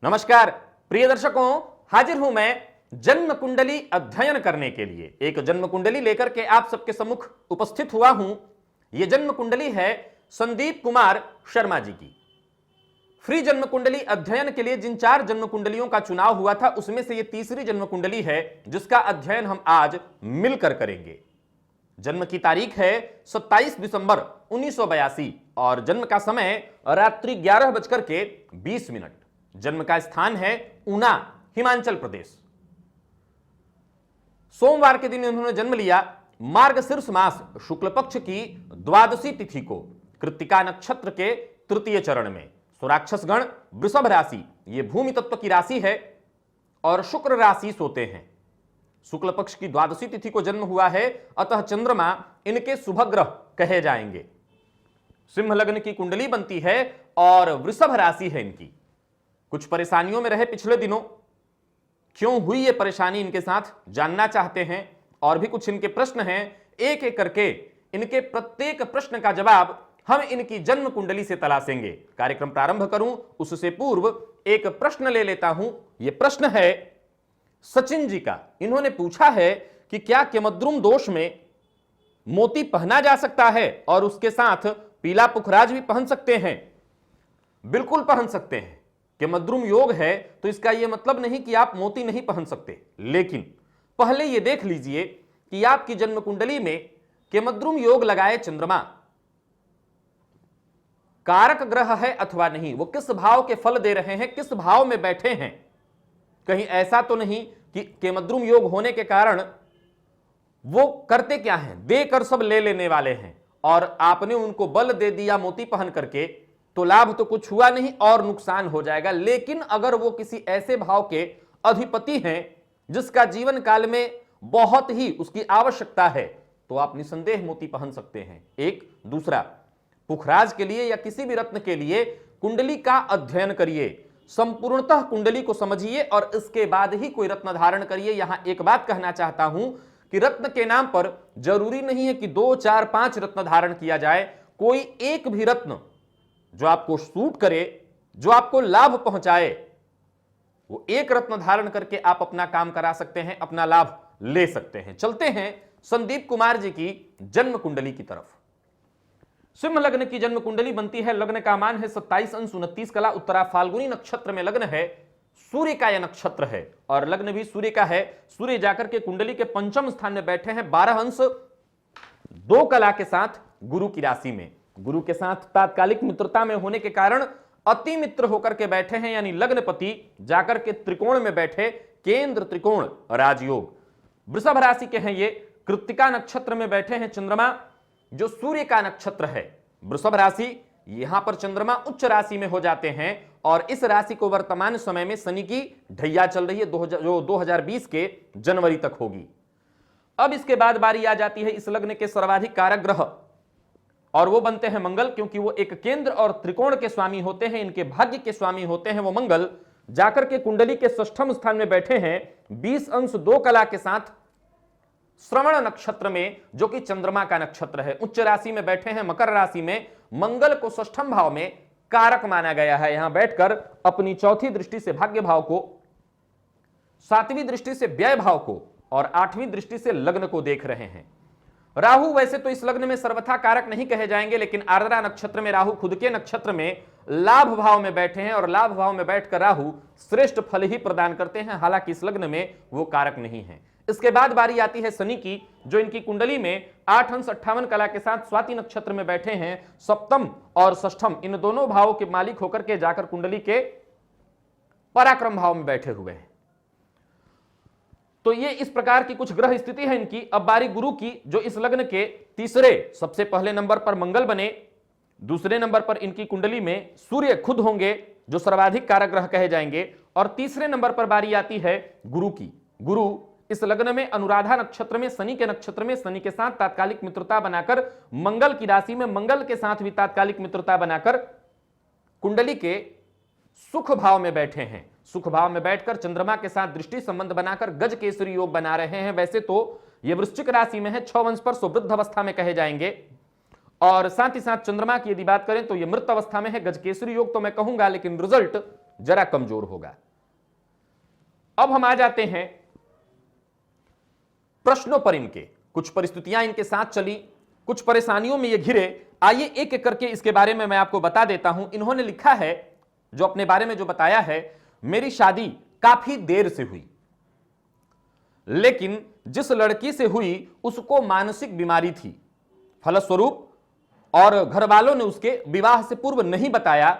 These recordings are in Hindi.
नमस्कार प्रिय दर्शकों, हाजिर हूं मैं जन्म कुंडली अध्ययन करने के लिए। एक जन्म कुंडली लेकर के आप सबके सम्मुख उपस्थित हुआ हूं। यह जन्म कुंडली है संदीप कुमार शर्मा जी की। फ्री जन्म कुंडली अध्ययन के लिए जिन 4 जन्म कुंडलियों का चुनाव हुआ था, उसमें से यह तीसरी जन्म कुंडली है जिसका अध्ययन हम आज मिलकर करेंगे। जन्म की तारीख है 27 दिसंबर 1982 और जन्म का समय रात्रि 11:20। जन्म का स्थान है ऊना, हिमाचल प्रदेश। सोमवार के दिन इन्होंने जन्म लिया। मार्गशीर्ष मास शुक्ल पक्ष की द्वादशी तिथि को कृत्तिका नक्षत्र के तृतीय चरण में। स्वराक्षस गण वृषभ राशि, यह भूमि तत्व की राशि है और शुक्र राशि सोते हैं। शुक्ल पक्ष की द्वादशी तिथि को जन्म हुआ है, अतः चंद्रमा इनके शुभ ग्रह कहे जाएंगे। सिंह लग्न की कुंडली बनती है और वृषभ राशि है इनकी। कुछ परेशानियों में रहे पिछले दिनों, क्यों हुई ये परेशानी इनके साथ जानना चाहते हैं और भी कुछ इनके प्रश्न हैं। एक एक करके इनके प्रत्येक प्रश्न का जवाब हम इनकी जन्म कुंडली से तलाशेंगे। कार्यक्रम प्रारंभ करूं उससे पूर्व एक प्रश्न ले लेता हूं। यह प्रश्न है सचिन जी का। इन्होंने पूछा है कि क्या केमद्रुम दोष में मोती पहना जा सकता है और उसके साथ पीला पुखराज भी पहन सकते हैं? बिल्कुल पहन सकते हैं। केमद्रुम योग है तो इसका यह मतलब नहीं कि आप मोती नहीं पहन सकते, लेकिन पहले यह देख लीजिए कि आपकी जन्म कुंडली में केमद्रुम योग लगाए चंद्रमा कारक ग्रह है अथवा नहीं, वो किस भाव के फल दे रहे हैं, किस भाव में बैठे हैं। कहीं ऐसा तो नहीं कि केमद्रुम योग होने के कारण वो करते क्या हैं, देकर सब ले लेने वाले हैं और आपने उनको बल दे दिया मोती पहन करके, तो लाभ तो कुछ हुआ नहीं और नुकसान हो जाएगा। लेकिन अगर वो किसी ऐसे भाव के अधिपति हैं जिसका जीवन काल में बहुत ही उसकी आवश्यकता है, तो आप निसंदेह मोती पहन सकते हैं। एक दूसरा, पुखराज के लिए या किसी भी रत्न के लिए कुंडली का अध्ययन करिए, संपूर्णतः कुंडली को समझिए और इसके बाद ही कोई रत्न धारण करिए। यहां एक बात कहना चाहता हूं कि रत्न के नाम पर जरूरी नहीं है कि 2, 4, 5 रत्न धारण किया जाए। कोई एक भी रत्न जो आपको सूट करे, जो आपको लाभ पहुंचाए, वो एक रत्न धारण करके आप अपना काम करा सकते हैं, अपना लाभ ले सकते हैं। चलते हैं संदीप कुमार जी की जन्म कुंडली की तरफ। सिंह लग्न की जन्म कुंडली बनती है। लग्न का मान है 27 अंश 29 कला, उत्तरा फाल्गुनी नक्षत्र में लग्न है। सूर्य का यह नक्षत्र है और लग्न भी सूर्य का है। सूर्य जाकर के कुंडली के पंचम स्थान में बैठे हैं 12 अंश 2 कला के साथ गुरु की राशि में। गुरु के साथ तात्कालिक मित्रता में होने के कारण अति मित्र होकर के बैठे हैं, यानी लग्नपति जाकर के त्रिकोण में बैठे, केंद्र त्रिकोण राजयोग। वृषभ राशि के हैं ये। कृत्तिका नक्षत्र में बैठे हैं चंद्रमा, जो सूर्य का नक्षत्र है। वृषभ राशि, यहां पर चंद्रमा उच्च राशि में हो जाते हैं और इस राशि को वर्तमान समय में शनि की ढैया चल रही है, जो 2020 के जनवरी तक होगी। अब इसके बाद बारी आ जाती है इस लग्न के सर्वाधिक कारक ग्रह और वो बनते हैं मंगल, क्योंकि वो एक केंद्र और त्रिकोण के स्वामी होते हैं, इनके भाग्य के स्वामी होते हैं वो मंगल। जाकर के कुंडली के षष्ठम स्थान में बैठे हैं 20 अंश 2 कला के साथ श्रवण नक्षत्र में, जो कि चंद्रमा का नक्षत्र है। उच्च राशि में बैठे हैं मकर राशि में। मंगल को षष्ठम भाव में कारक माना गया है। यहां बैठकर अपनी चौथी दृष्टि से भाग्य भाव को, 7वीं दृष्टि से व्यय भाव को और 8वीं दृष्टि से लग्न को देख रहे हैं। राहु वैसे तो इस लग्न में सर्वथा कारक नहीं कहे जाएंगे, लेकिन आर्द्रा नक्षत्र में राहु खुद के नक्षत्र में लाभ भाव में बैठे हैं और लाभ भाव में बैठकर राहु श्रेष्ठ फल ही प्रदान करते हैं, हालांकि इस लग्न में वो कारक नहीं है। इसके बाद बारी आती है शनि की, जो इनकी कुंडली में 8 अंश 58 कला के साथ स्वाति नक्षत्र में बैठे हैं। सप्तम और षष्ठम इन दोनों भावों के मालिक होकर के जाकर कुंडली के पराक्रम भाव में बैठे हुए हैं। तो ये इस प्रकार की कुछ ग्रह स्थिति है इनकी। अब बारी गुरु की, जो इस लग्न के तीसरे, सबसे पहले नंबर पर मंगल बने, दूसरे नंबर पर इनकी कुंडली में सूर्य खुद होंगे, जो सर्वाधिक कारक ग्रह कहे जाएंगे, और तीसरे नंबर पर बारी आती है गुरु की। गुरु इस लग्न में अनुराधा नक्षत्र में, शनि के नक्षत्र में, शनि के साथ तात्कालिक मित्रता बनाकर, मंगल की राशि में मंगल के साथ भी तात्कालिक मित्रता बनाकर कुंडली के सुख भाव में बैठे हैं। सुख भाव में बैठकर चंद्रमा के साथ दृष्टि संबंध बनाकर गज केसरी योग बना रहे हैं। वैसे तो ये वृश्चिक राशि में है, 6 वंश पर सुवृद्ध अवस्था में कहे जाएंगे और साथ ही साथ चंद्रमा की यदि बात करें तो ये मृत अवस्था में है। गजकेसरी योग तो मैं कहूंगा, लेकिन रिजल्ट जरा कमजोर होगा। अब हम आ जाते हैं प्रश्नों पर। इनके कुछ परिस्थितियां इनके साथ चली, कुछ परेशानियों में ये घिरे। आइए एक एक करके इसके बारे में मैं आपको बता देता हूं। इन्होंने लिखा है, जो अपने बारे में जो बताया है, मेरी शादी काफी देर से हुई, लेकिन जिस लड़की से हुई उसको मानसिक बीमारी थी। फलस्वरूप और घर वालों ने उसके विवाह से पूर्व नहीं बताया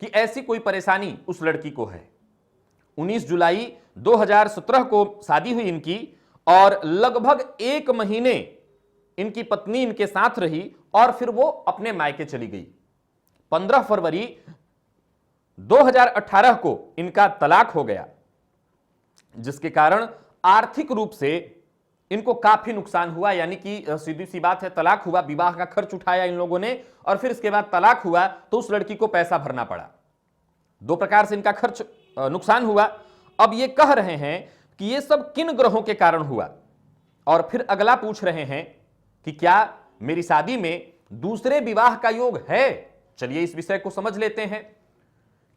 कि ऐसी कोई परेशानी उस लड़की को है। 19 जुलाई 2017 को शादी हुई इनकी और लगभग 1 महीने इनकी पत्नी इनके साथ रही और फिर वो अपने मायके चली गई। 15 फरवरी 2018 को इनका तलाक हो गया, जिसके कारण आर्थिक रूप से इनको काफी नुकसान हुआ। यानी कि सीधी सी बात है, तलाक हुआ, विवाह का खर्च उठाया इन लोगों ने और फिर इसके बाद तलाक हुआ तो उस लड़की को पैसा भरना पड़ा। 2 प्रकार से इनका खर्च नुकसान हुआ। अब ये कह रहे हैं कि ये सब किन ग्रहों के कारण हुआ, और फिर अगला पूछ रहे हैं कि क्या मेरी शादी में दूसरे विवाह का योग है। चलिए इस विषय को समझ लेते हैं।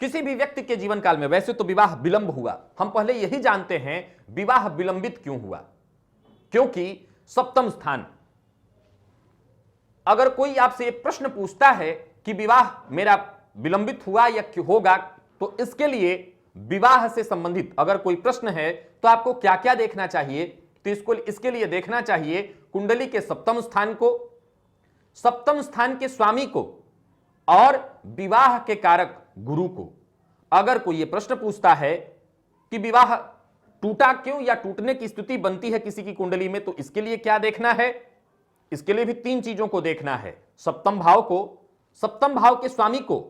किसी भी व्यक्ति के जीवन काल में वैसे तो विवाह विलंब हुआ, हम पहले यही जानते हैं विवाह विलंबित क्यों हुआ, क्योंकि सप्तम स्थान। अगर कोई आपसे प्रश्न पूछता है कि विवाह मेरा विलंबित हुआ या क्यों होगा, तो इसके लिए विवाह से संबंधित अगर कोई प्रश्न है तो आपको क्या क्या देखना चाहिए, तो इसके लिए देखना चाहिए कुंडली के सप्तम स्थान को, सप्तम स्थान के स्वामी को और विवाह के कारक गुरु को। अगर कोई यह प्रश्न पूछता है कि विवाह टूटा क्यों या टूटने की स्थिति बनती है किसी की कुंडली में, तो इसके लिए क्या देखना है, इसके लिए भी 3 चीजों को देखना है। सप्तम भाव को, सप्तम भाव के स्वामी को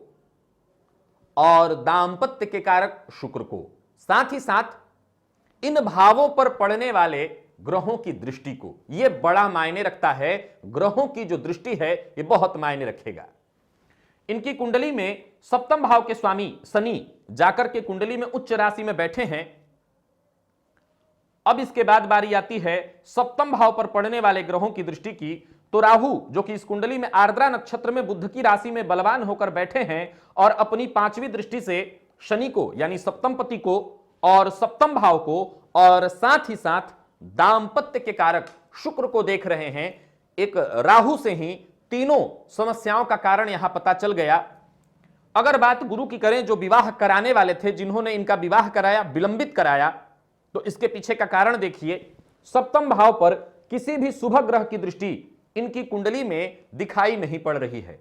और दांपत्य के कारक शुक्र को, साथ ही साथ इन भावों पर पड़ने वाले ग्रहों की दृष्टि को। यह बड़ा मायने रखता है, ग्रहों की जो दृष्टि है यह बहुत मायने रखेगा। इनकी कुंडली में सप्तम भाव के स्वामी शनि जाकर के कुंडली में उच्च राशि में बैठे हैं। अब इसके बाद बारी आती है सप्तम भाव पर पड़ने वाले ग्रहों की दृष्टि की। तो राहु जो कि इस कुंडली में आर्द्रा नक्षत्र में बुध की राशि में बलवान होकर बैठे हैं और अपनी 5वीं दृष्टि से शनि को यानी सप्तम पति को और सप्तम भाव को और साथ ही साथ दांपत्य के कारक शुक्र को देख रहे हैं। एक राहु से ही तीनों समस्याओं का कारण यहां पता चल गया। अगर बात गुरु की करें, जो विवाह कराने वाले थे, जिन्होंने इनका विवाह कराया, विलंबित कराया, तो इसके पीछे का कारण देखिए। सप्तम भाव पर किसी भी शुभ ग्रह की दृष्टि इनकी कुंडली में दिखाई नहीं पड़ रही है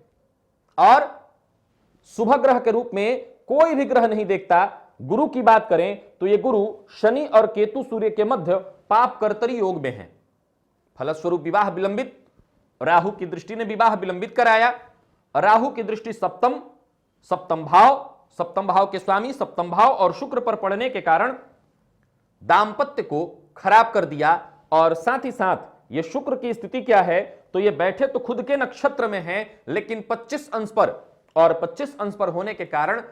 और शुभ ग्रह के रूप में कोई भी ग्रह नहीं देखता। गुरु की बात करें तो ये गुरु शनि और केतु सूर्य के मध्य पाप कर्तरी योग में है। फलस्वरूप विवाह विलंबित, राहु की दृष्टि ने विवाह विलंबित कराया। राहु की दृष्टि सप्तम भाव के स्वामी सप्तम भाव और शुक्र पर पड़ने के कारण दांपत्य को खराब कर दिया। और साथ ही साथ ये शुक्र की स्थिति क्या है, तो ये बैठे तो खुद के नक्षत्र में हैं, लेकिन 25 अंश पर, और 25 अंश पर होने के कारण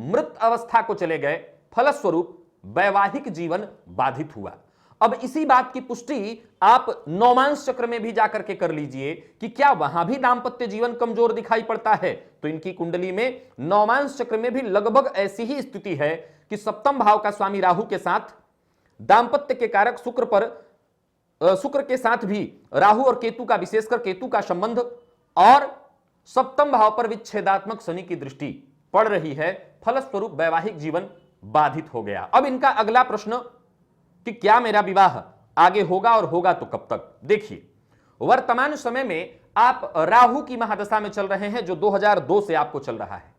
मृत अवस्था को चले गए। फलस्वरूप वैवाहिक जीवन बाधित हुआ। अब इसी बात की पुष्टि आप नौमांश चक्र में भी जाकर के कर लीजिए कि क्या वहां भी दांपत्य जीवन कमजोर दिखाई पड़ता है। तो इनकी कुंडली में नौमांश चक्र में भी लगभग ऐसी ही स्थिति है कि सप्तम भाव का स्वामी राहु के साथ, दांपत्य के कारक शुक्र के साथ भी राहु और केतु का, विशेषकर केतु का संबंध, और सप्तम भाव पर विच्छेदात्मक शनि की दृष्टि पड़ रही है। फलस्वरूप वैवाहिक जीवन बाधित हो गया। अब इनका अगला प्रश्न कि क्या मेरा विवाह आगे होगा और होगा तो कब तक। देखिए, वर्तमान समय में आप राहु की महादशा में चल रहे हैं, जो 2002 से आपको चल रहा है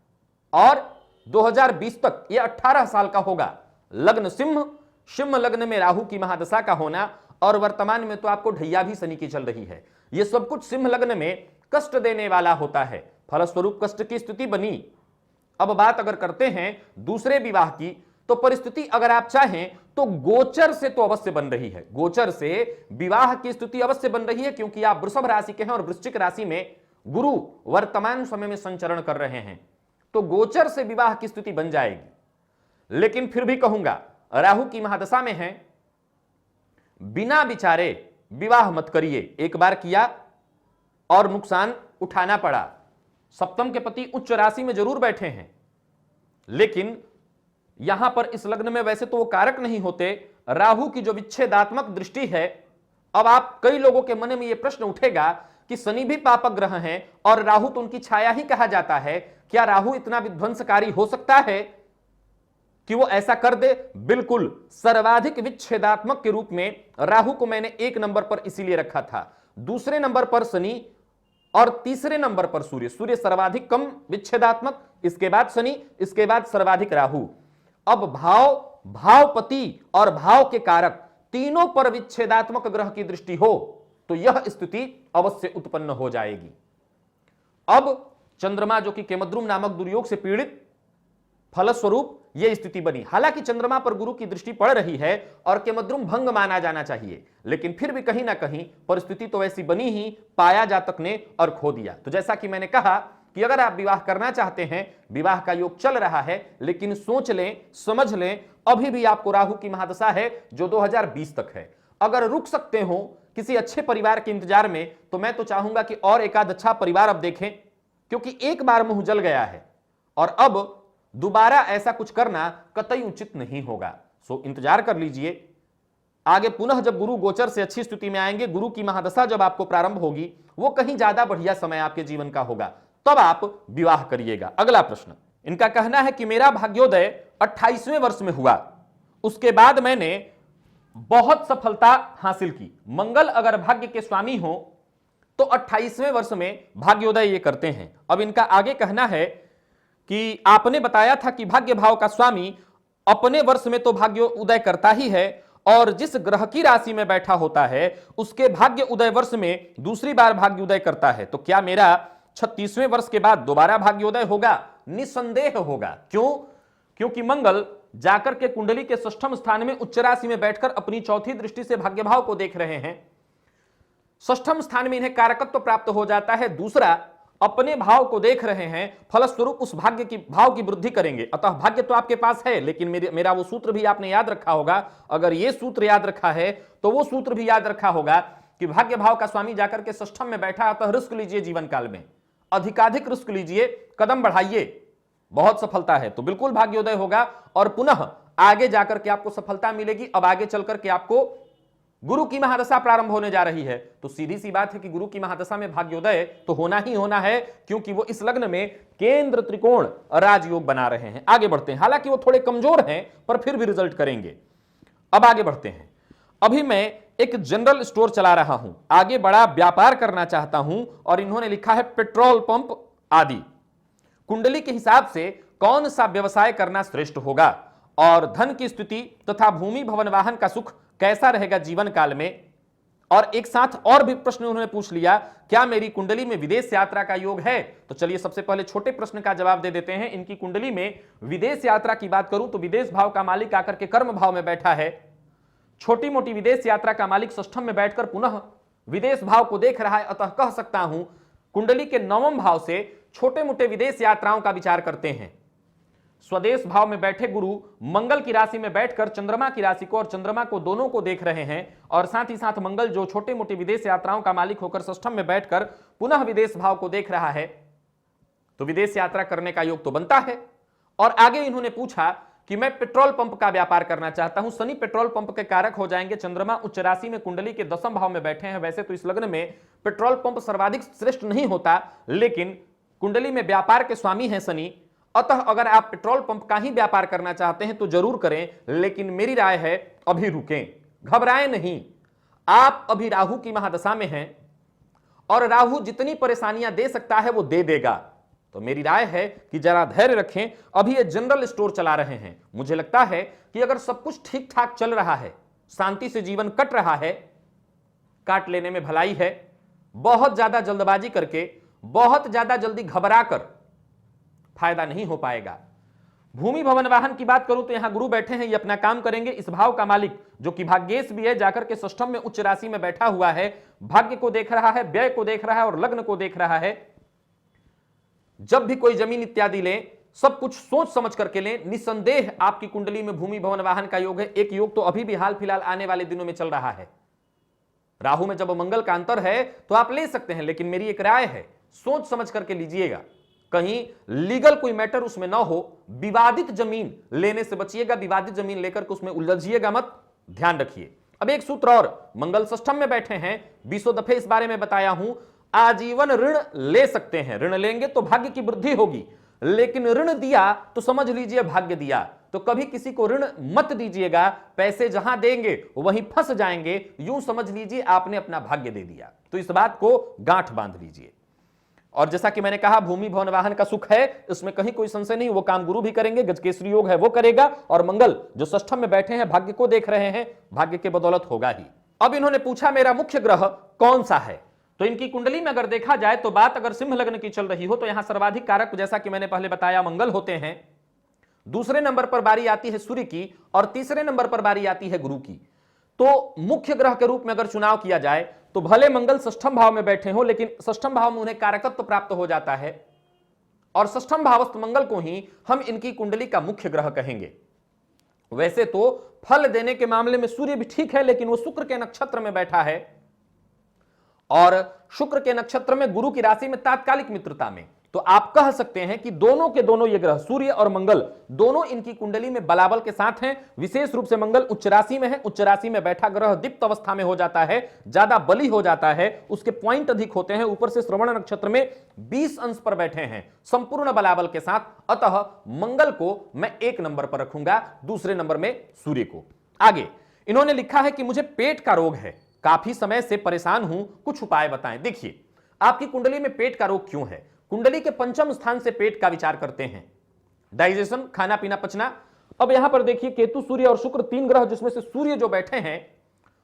और 2020 तक यह 18 साल का होगा। लग्न सिंह लग्न में राहु की महादशा का होना, और वर्तमान में तो आपको ढैया भी शनि की चल रही है। यह सब कुछ सिंह लग्न में कष्ट देने वाला होता है। फलस्वरूप कष्ट की स्थिति बनी। अब बात अगर करते हैं दूसरे विवाह की, तो परिस्थिति अगर आप चाहें तो गोचर से तो अवश्य बन रही है। गोचर से विवाह की स्थिति अवश्य बन रही है, क्योंकि आप वृषभ राशि के हैं और वृश्चिक राशि में गुरु वर्तमान समय में संचरण कर रहे हैं, तो गोचर से विवाह की स्थिति बन जाएगी। लेकिन फिर भी कहूंगा, राहु की महादशा में है, बिना विचारे विवाह मत करिए। एक बार किया और नुकसान उठाना पड़ा। सप्तम के पति उच्च राशि में जरूर बैठे हैं, लेकिन यहां पर इस लग्न में वैसे तो वो कारक नहीं होते, राहु की जो विच्छेदात्मक दृष्टि है। अब आप कई लोगों के मन में यह प्रश्न उठेगा कि शनि भी पापक ग्रह हैं और राहु तो उनकी छाया ही कहा जाता है, क्या राहु इतना विध्वंसकारी हो सकता है कि वो ऐसा कर दे? बिल्कुल, सर्वाधिक विच्छेदात्मक के रूप में राहु को मैंने 1 नंबर पर इसीलिए रखा था, दूसरे नंबर पर शनि और तीसरे नंबर पर सूर्य। सूर्य सर्वाधिक कम विच्छेदात्मक, इसके बाद शनि, इसके बाद सर्वाधिक राहु। अब भाव, भावपति और भाव के कारक तीनों पर विच्छेदात्मक ग्रह की दृष्टि हो तो यह स्थिति अवश्य उत्पन्न हो जाएगी। अब चंद्रमा जो कि केमद्रुम नामक दुर्योग से पीड़ित, फलस्वरूप यह स्थिति बनी। हालांकि चंद्रमा पर गुरु की दृष्टि पड़ रही है और केमद्रुम भंग माना जाना चाहिए, लेकिन फिर भी कहीं ना कहीं परिस्थिति तो ऐसी बनी ही, पाया जातक ने और खो दिया। तो जैसा कि मैंने कहा कि अगर आप विवाह करना चाहते हैं, विवाह का योग चल रहा है, लेकिन सोच लें, समझ लें, अभी भी आपको राहु की महादशा है जो 2020 तक है। अगर रुक सकते हो किसी अच्छे परिवार के इंतजार में, तो मैं तो चाहूंगा कि और एक आध अच्छा परिवार अब देखें, क्योंकि एक बार मुंह जल गया है और अब दोबारा ऐसा कुछ करना कतई उचित नहीं होगा। सो इंतजार कर लीजिए, आगे पुनः जब गुरु गोचर से अच्छी स्थिति में आएंगे, गुरु की महादशा जब आपको प्रारंभ होगी, वो कहीं ज्यादा बढ़िया समय आपके जीवन का होगा, तब आप विवाह करिएगा। अगला प्रश्न, इनका कहना है कि मेरा भाग्योदय 28वें वर्ष में हुआ, उसके बाद मैंने बहुत सफलता हासिल की। मंगल अगर भाग्य के स्वामी हो तो 28वें वर्ष में भाग्योदय ये करते हैं। अब इनका आगे कहना है कि आपने बताया था कि भाग्य भाव का स्वामी अपने वर्ष में तो भाग्य उदय करता ही है और जिस ग्रह की राशि में बैठा होता है उसके भाग्य उदय वर्ष में दूसरी बार भाग्य उदय करता है। तो क्या मेरा 36वें वर्ष के बाद दोबारा भाग्योदय होगा? निसंदेह होगा। क्यों? क्योंकि मंगल जाकर के कुंडली के 6ठम स्थान में उच्च राशि में बैठकर अपनी चौथी दृष्टि से भाग्य भाव को देख रहे हैं। 6ठम स्थान में इन्हें कारकत्व प्राप्त हो जाता है, दूसरा अपने भाव को देख रहे हैं, फलस्वरूप उस भाग्य की भाव की वृद्धि करेंगे। अतः भाग्य तो आपके पास है, लेकिन मेरा वो सूत्र भी आपने याद रखा होगा। अगर ये सूत्र याद रखा है तो वो सूत्र भी याद रखा होगा कि भाग्य भाव का स्वामी जाकर के 6ठम में बैठा। अतः रिस्क लीजिए, जीवन काल में अधिकाधिक रिस्क लीजिए, कदम बढ़ाइए, बहुत सफलता है तो बिल्कुल भाग्योदय होगा और पुनः आगे जाकर के आपको सफलता मिलेगी। अब आगे चलकर के आपको गुरु की महादशा प्रारंभ होने जा रही है, तो सीधी सी बात है कि गुरु की महादशा में भाग्योदय तो होना ही होना है, क्योंकि वो इस लग्न में केंद्र त्रिकोण राजयोग बना रहे हैं। आगे बढ़ते हैं, हालांकि वो थोड़े कमजोर हैं पर फिर भी रिजल्ट करेंगे। अब आगे बढ़ते हैं। अभी मैं एक जनरल स्टोर चला रहा हूं, आगे बड़ा व्यापार करना चाहता हूं और इन्होंने लिखा है पेट्रोल पंप आदि। कुंडली के हिसाब से कौन सा व्यवसाय करना श्रेष्ठ होगा और धन की स्थिति तथा भूमि भवन वाहन का सुख कैसा रहेगा जीवन काल में? और एक साथ और भी प्रश्न उन्होंने पूछ लिया, क्या मेरी कुंडली में विदेश यात्रा का योग है? तो चलिए सबसे पहले छोटे प्रश्न का जवाब दे देते हैं। इनकी कुंडली में विदेश यात्रा की बात करूं तो विदेश भाव का मालिक आकर के कर्म भाव में बैठा है। छोटी मोटी विदेश यात्रा का मालिक 6ठम में बैठकर पुनः विदेश भाव को देख रहा है। अतः कह सकता हूं कुंडली के 9वें भाव से छोटे मोटे विदेश यात्राओं का विचार करते हैं। स्वदेश भाव में बैठे गुरु मंगल की राशि में बैठकर चंद्रमा की राशि को और चंद्रमा को दोनों को देख रहे हैं और साथ ही साथ मंगल जो छोटे मोटे विदेश यात्राओं का मालिक होकर 6ठम में बैठकर पुनः विदेश भाव को देख रहा है, तो विदेश यात्रा करने का योग तो बनता है। और आगे इन्होंने पूछा कि मैं पेट्रोल पंप का व्यापार करना चाहता हूं। शनि पेट्रोल पंप के कारक हो जाएंगे। चंद्रमा उच्च राशि में कुंडली के 10वें भाव में बैठे हैं। वैसे तो इस लग्न में पेट्रोल पंप सर्वाधिक श्रेष्ठ नहीं होता, लेकिन कुंडली में व्यापार के स्वामी है शनि। अतः अगर आप पेट्रोल पंप का ही व्यापार करना चाहते हैं तो जरूर करें, लेकिन मेरी राय है अभी रुकें, घबराएं नहीं। आप अभी राहु की महादशा में हैं और राहु जितनी परेशानियां दे सकता है वो दे देगा। तो मेरी राय है कि जरा धैर्य रखें। अभी ये जनरल स्टोर चला रहे हैं। मुझे लगता है कि अगर सब कुछ ठीक ठाक चल रहा है, शांति से जीवन कट रहा है, काट लेने में भलाई है। बहुत ज्यादा जल्दबाजी करके, बहुत ज्यादा जल्दी घबराकर फायदा नहीं हो पाएगा। भूमि भवन वाहन की बात करूं तो यहां गुरु बैठे हैं, ये अपना काम करेंगे। इस भाव का मालिक जो कि भाग्येश भी है जाकर के 6ठम में उच्च राशि में बैठा हुआ है, भाग्य को देख रहा है, व्यय को देख रहा है और लग्न को देख रहा है। जब भी कोई जमीन इत्यादि लें, सब कुछ सोच समझ करके लें। निसंदेह आपकी कुंडली में भूमि भवन वाहन का योग है। एक योग तो अभी भी हाल फिलहाल आने वाले दिनों में चल रहा है। राहु में जब मंगल का अंतर है तो आप ले सकते हैं, लेकिन मेरी एक राय है, सोच समझ करके लीजिएगा। कहीं लीगल कोई मैटर उसमें ना हो, विवादित जमीन लेने से बचिएगा, विवादित जमीन लेकर के उसमें उलझिएगा मत, ध्यान रखिए। अब एक सूत्र और, मंगल षष्ठम में बैठे हैं, 20 दफे इस बारे में बताया हूं, आजीवन ऋण ले सकते हैं, ऋण लेंगे तो भाग्य की वृद्धि होगी, लेकिन ऋण दिया तो समझ लीजिए भाग्य दिया। तो कभी किसी को ऋण मत दीजिएगा, पैसे जहां देंगे वहीं फंस जाएंगे, यूं समझ लीजिए आपने अपना भाग्य दे दिया। तो इस बात को गांठ बांध लीजिए। और जैसा कि मैंने कहा, भूमि भवन वाहन का सुख है, इसमें कहीं कोई संशय नहीं, वो काम गुरु भी करेंगे, गजकेसरी योग है वो करेगा, और मंगल जो षष्ठम में बैठे हैं भाग्य को देख रहे हैं, भाग्य के बदौलत होगा ही। अब इन्होंने पूछा मेरा मुख्य ग्रह कौन सा है, तो इनकी कुंडली में अगर देखा जाए तो बात अगर सिंह लग्न की चल रही हो तो यहां सर्वाधिक कारक, जैसा कि मैंने पहले बताया, मंगल होते हैं, दूसरे नंबर पर बारी आती है सूर्य की, और तीसरे नंबर पर बारी आती है गुरु की। तो मुख्य ग्रह के रूप में अगर चुनाव किया जाए तो भले मंगल षष्ठम भाव में बैठे हो, लेकिन षष्ठम भाव में उन्हें कारकत्व प्राप्त हो जाता है, और षष्ठम भावस्थ मंगल को ही हम इनकी कुंडली का मुख्य ग्रह कहेंगे। वैसे तो फल देने के मामले में सूर्य भी ठीक है, लेकिन वो शुक्र के नक्षत्र में बैठा है, और शुक्र के नक्षत्र में गुरु की राशि में तात्कालिक मित्रता में, तो आप कह सकते हैं कि दोनों के दोनों ये ग्रह सूर्य और मंगल दोनों इनकी कुंडली में बलाबल के साथ हैं। विशेष रूप से मंगल उच्च राशि में है, उच्च राशि में बैठा ग्रह दीप्त अवस्था में हो जाता है, ज्यादा बली हो जाता है, उसके पॉइंट अधिक होते हैं, ऊपर से श्रवण नक्षत्र में 20 अंश पर बैठे हैं संपूर्ण बलाबल के साथ। अतः मंगल को मैं 1 नंबर पर रखूंगा, दूसरे नंबर में सूर्य को। आगे इन्होंने लिखा है कि मुझे पेट का रोग है, काफी समय से परेशान हूं, कुछ उपाय बताएं। देखिए आपकी कुंडली में पेट का रोग क्यों है, कुंडली के पंचम स्थान से पेट का विचार करते हैं, डाइजेशन, खाना पीना पचना। अब यहां पर देखिए केतु, सूर्य और शुक्र 3 ग्रह, जिसमें से सूर्य जो बैठे हैं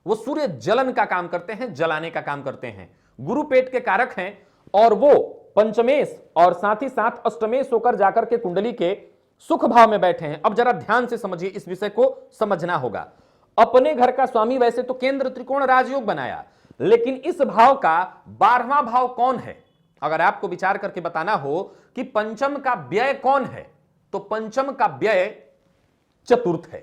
वो सूर्य जलन का काम करते हैं, जलाने का काम करते हैं। गुरु पेट के कारक हैं, और वो पंचमेश और साथ ही साथ अष्टमेश होकर जाकर के कुंडली के सुख भाव में बैठे हैं। अब जरा ध्यान से समझिए, इस विषय को समझना होगा। अपने घर का स्वामी वैसे तो केंद्र त्रिकोण राजयोग बनाया, लेकिन इस भाव का 12वां भाव कौन है, अगर आपको विचार करके बताना हो कि पंचम का व्यय कौन है, तो पंचम का व्यय चतुर्थ है,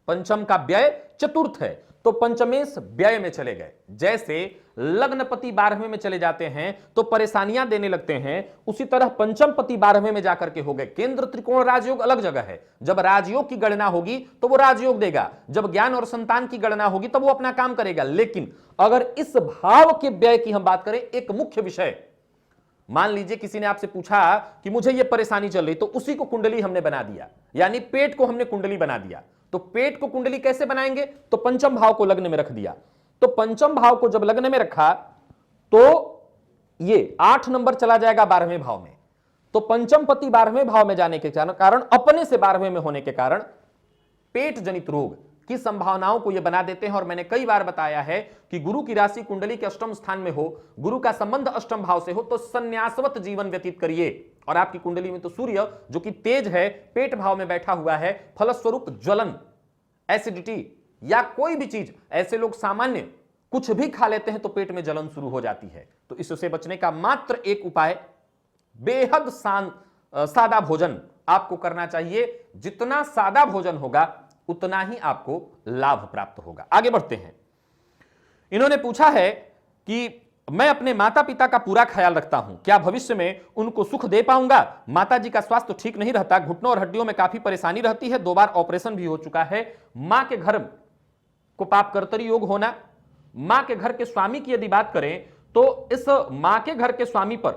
पंचम का व्यय चतुर्थ है, तो पंचमेश व्यय में चले गए। जैसे लग्नपति 12वें में चले जाते हैं तो परेशानियां देने लगते हैं, उसी तरह पंचम पति 12वें में जाकर के हो गए। केंद्र त्रिकोण राजयोग अलग जगह है, जब राजयोग की गणना होगी तो वो राजयोग देगा, जब ज्ञान और संतान की गणना होगी तब वो अपना काम करेगा। लेकिन अगर इस भाव के व्यय की हम बात करें, एक मुख्य विषय, मान लीजिए किसी ने आपसे पूछा कि मुझे ये परेशानी चल रही, तो उसी को कुंडली हमने बना दिया, यानी पेट को हमने कुंडली बना दिया। तो पेट को कुंडली कैसे बनाएंगे, तो पंचम भाव को लग्न में रख दिया। तो पंचम भाव को जब लग्न में रखा तो ये 8 नंबर चला जाएगा 12वें भाव में। तो पंचम पति 12वें भाव में जाने के कारण, अपने से 12वें में होने के कारण पेट जनित रोग की संभावनाओं को यह बना देते हैं। और मैंने कई बार बताया है कि गुरु की राशि कुंडली के अष्टम स्थान में हो, गुरु का संबंध अष्टम भाव से हो, तो संन्यासवत जीवन व्यतीत करिए। और आपकी कुंडली में तो सूर्य जो कि तेज है, पेट भाव में बैठा हुआ है, फलस्वरूप ज्वलन, एसिडिटी या कोई भी चीज, ऐसे लोग सामान्य कुछ भी खा लेते हैं तो पेट में जलन शुरू हो जाती है। तो इससे बचने का मात्र एक उपाय, बेहद सादा भोजन आपको करना चाहिए। जितना सादा भोजन होगा उतना ही आपको लाभ प्राप्त होगा। आगे बढ़ते हैं। इन्होंने पूछा है कि मैं अपने माता पिता का पूरा ख्याल रखता हूं, क्या भविष्य में उनको सुख दे पाऊंगा। माता जी का स्वास्थ्य ठीक नहीं रहता, घुटनों और हड्डियों में काफी परेशानी रहती है, 2 बार ऑपरेशन भी हो चुका है। मां के घर को पाप कर्तरी योग होना। मां के घर के स्वामी की यदि बात करें तो इस मां के घर के स्वामी पर,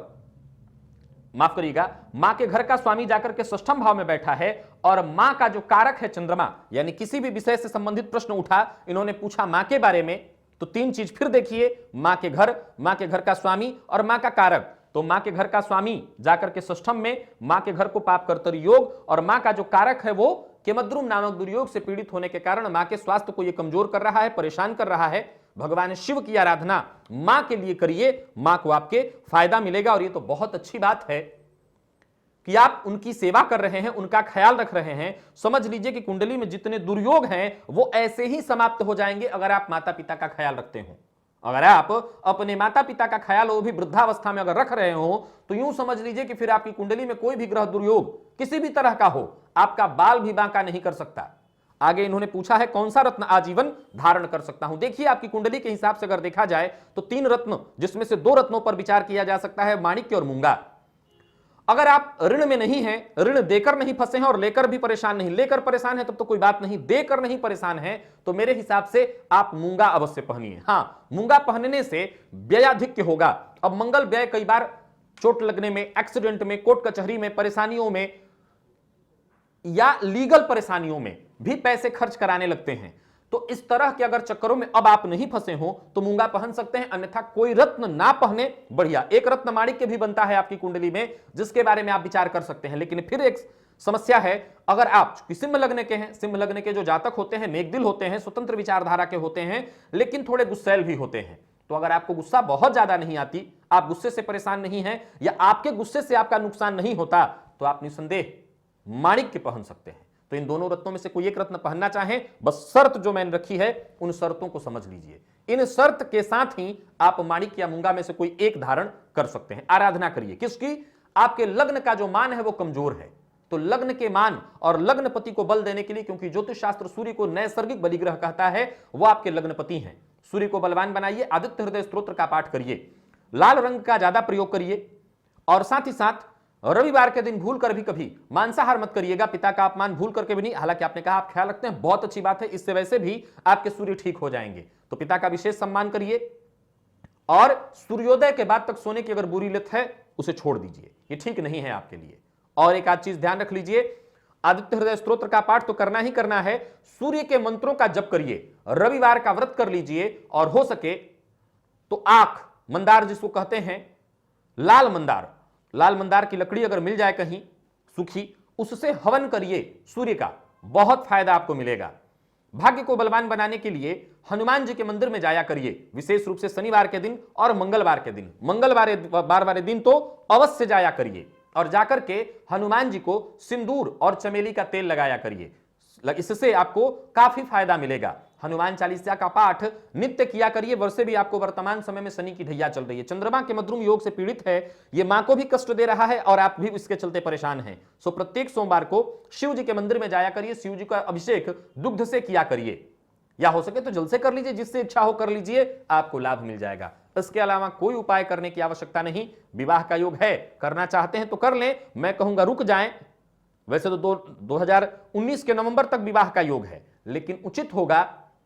माफ करिएगा, मां के घर का स्वामी जाकर के षष्ठम भाव में बैठा है, और मां का जो कारक है चंद्रमा, यानी किसी भी विषय से संबंधित प्रश्न उठा, इन्होंने पूछा मां के बारे में, तो 3 चीज फिर देखिए, मां के घर का स्वामी और मां का कारक। तो मां के घर का स्वामी जाकर के षष्ठम में, मां के घर को पाप कर्तरी योग, और मां का जो कारक है वो केमद्रुम नामक दुर्योग से पीड़ित होने के कारण मां के स्वास्थ्य को यह कमजोर कर रहा है, परेशान कर रहा है। भगवान शिव की आराधना मां के लिए करिए, मां को आपके फायदा मिलेगा। और ये तो बहुत अच्छी बात है कि आप उनकी सेवा कर रहे हैं, उनका ख्याल रख रहे हैं। समझ लीजिए कि कुंडली में जितने दुर्योग हैं वो ऐसे ही समाप्त हो जाएंगे अगर आप माता पिता का ख्याल रखते हो। अगर आप अपने माता पिता का ख्याल वो भी वृद्धावस्था में अगर रख रहे हो, तो यूं समझ लीजिए कि फिर आपकी कुंडली में कोई भी ग्रह दुर्योग किसी भी तरह का हो, आपका बाल भी बांका नहीं कर सकता। आगे इन्होंने पूछा है कौन सा रत्न आजीवन धारण कर सकता हूं। देखिए आपकी कुंडली के हिसाब से अगर देखा जाए तो 3 रत्न, जिसमें से 2 रत्नों पर विचार किया जा सकता है, माणिक्य और मूंगा। अगर आप ऋण में नहीं हैं, ऋण देकर नहीं फंसे हैं और लेकर भी परेशान नहीं, लेकर परेशान है तब तो कोई बात नहीं, देकर नहीं परेशान है तो मेरे हिसाब से आप मूंगा अवश्य पहनिए। हां, मूंगा पहनने से व्ययाधिक्य होगा। अब मंगल व्यय कई बार चोट लगने में, एक्सीडेंट में, कोर्ट कचहरी में, परेशानियों में या लीगल परेशानियों में भी पैसे खर्च कराने लगते हैं। तो इस तरह के अगर चक्करों में अब आप नहीं फंसे हो तो मूंगा पहन सकते हैं, अन्यथा कोई रत्न ना पहने बढ़िया। एक रत्न माणिक्य भी बनता है आपकी कुंडली में, जिसके बारे में आप विचार कर सकते हैं। लेकिन फिर एक समस्या है, अगर आप सिंह लग्न के हैं, सिंह लग्न के जो जातक होते हैं मेघदिल होते हैं, स्वतंत्र विचारधारा के होते हैं, लेकिन थोड़े गुस्सैल भी होते हैं। तो अगर आपको गुस्सा बहुत ज्यादा नहीं आती, आप गुस्से से परेशान नहीं हैं या आपके गुस्से से आपका नुकसान नहीं होता, तो आप निसंदेह माणिक्य पहन सकते हैं। तो इन दोनों रत्नों में से कोई एक रत्न पहनना चाहें, बस शर्त जो मैंने रखी है उन शर्तों को समझ लीजिए। इन शर्त के साथ ही आप माणिक्य या मूंगा में से कोई एक धारण कर सकते हैं। आराधना करिए किसकी? आपके लग्न का जो मान है वो कमजोर है, तो लग्न के मान और लग्नपति को बल देने के लिए, क्योंकि ज्योतिष शास्त्र सूर्य को नैसर्गिक बलिग्रह कहता है, वो आपके लग्नपति हैं। सूर्य को बलवान बनाइए, आदित्य हृदय स्तोत्र का पाठ करिए, लाल रंग का ज्यादा प्रयोग करिए और साथ ही साथ रविवार के दिन भूल कर भी कभी मांसाहार मत करिएगा, पिता का अपमान भूल करके भी नहीं। हालांकि आपने कहा आप ख्याल रखते हैं, बहुत अच्छी बात है, इससे वैसे भी आपके सूर्य ठीक हो जाएंगे। तो पिता का विशेष सम्मान करिए और सूर्योदय के बाद तक सोने की अगर बुरी लत है उसे छोड़ दीजिए, ये ठीक नहीं है आपके लिए। और एक आध चीज ध्यान रख लीजिए, आदित्य हृदय स्तोत्र का पाठ तो करना ही करना है, सूर्य के मंत्रों का जप करिए, रविवार का व्रत कर लीजिए और हो सके तो आंख मंदार जिसको कहते हैं, लाल मंदार की लकड़ी अगर मिल जाए कहीं सूखी, उससे हवन करिए सूर्य का, बहुत फायदा आपको मिलेगा। भाग्य को बलवान बनाने के लिए हनुमान जी के मंदिर में जाया करिए, विशेष रूप से शनिवार के दिन और मंगलवार के दिन। मंगलवार वाले दिन तो अवश्य जाया करिए और जाकर के हनुमान जी को सिंदूर और चमेली का तेल लगाया करिए, इससे आपको काफी फायदा मिलेगा। हनुमान चालीसा का पाठ नित्य किया करिए। वैसे भी आपको वर्तमान समय में शनि की ढैया चल रही है, चंद्रमा के मद्रुम योग से पीड़ित है, ये मां को भी कष्ट दे रहा है और आप भी इसके चलते परेशान हैं। सो प्रत्येक सोमवार को शिव जी के मंदिर में जाया करिए, शिव जी का अभिषेक दुग्ध से किया करिए, या हो सके तो जल से कर लीजिए, जिससे इच्छा हो कर लीजिए, आपको लाभ मिल जाएगा। इसके अलावा कोई उपाय करने की आवश्यकता नहीं। विवाह का योग है, करना चाहते हैं तो कर लें, मैं कहूंगा रुक जाएं। वैसे तो 2019 के नवंबर तक विवाह का योग है, लेकिन उचित होगा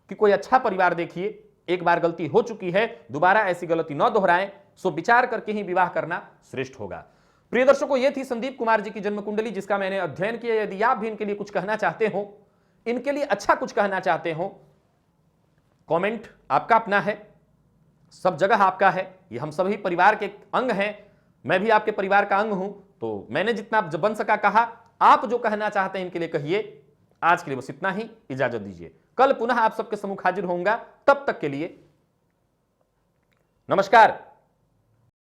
कि कोई अच्छा परिवार देखिए। एक बार गलती हो चुकी है, दोबारा ऐसी गलती न दोहराएं। सो विचार करके ही विवाह करना श्रेष्ठ होगा। प्रिय दर्शकों, ये थी संदीप कुमार जी की जन्म कुंडली, जिसका मैंने अध्ययन किया। यदि आप भी इनके लिए कुछ कहना चाहते हो, इनके लिए अच्छा कुछ कहना चाहते हो, कमेंट आपका अपना है, सब जगह आपका है, ये हम सभी परिवार के अंग हैं, मैं भी आपके परिवार का अंग हूं। तो मैंने जितना बन सका कहा, आप जो कहना चाहते हैं इनके लिए कहिए। आज के लिए बस इतना ही, इजाजत दीजिए। कल पुनः आप सबके सम्मुख हाजिर होऊंगा, तब तक के लिए नमस्कार।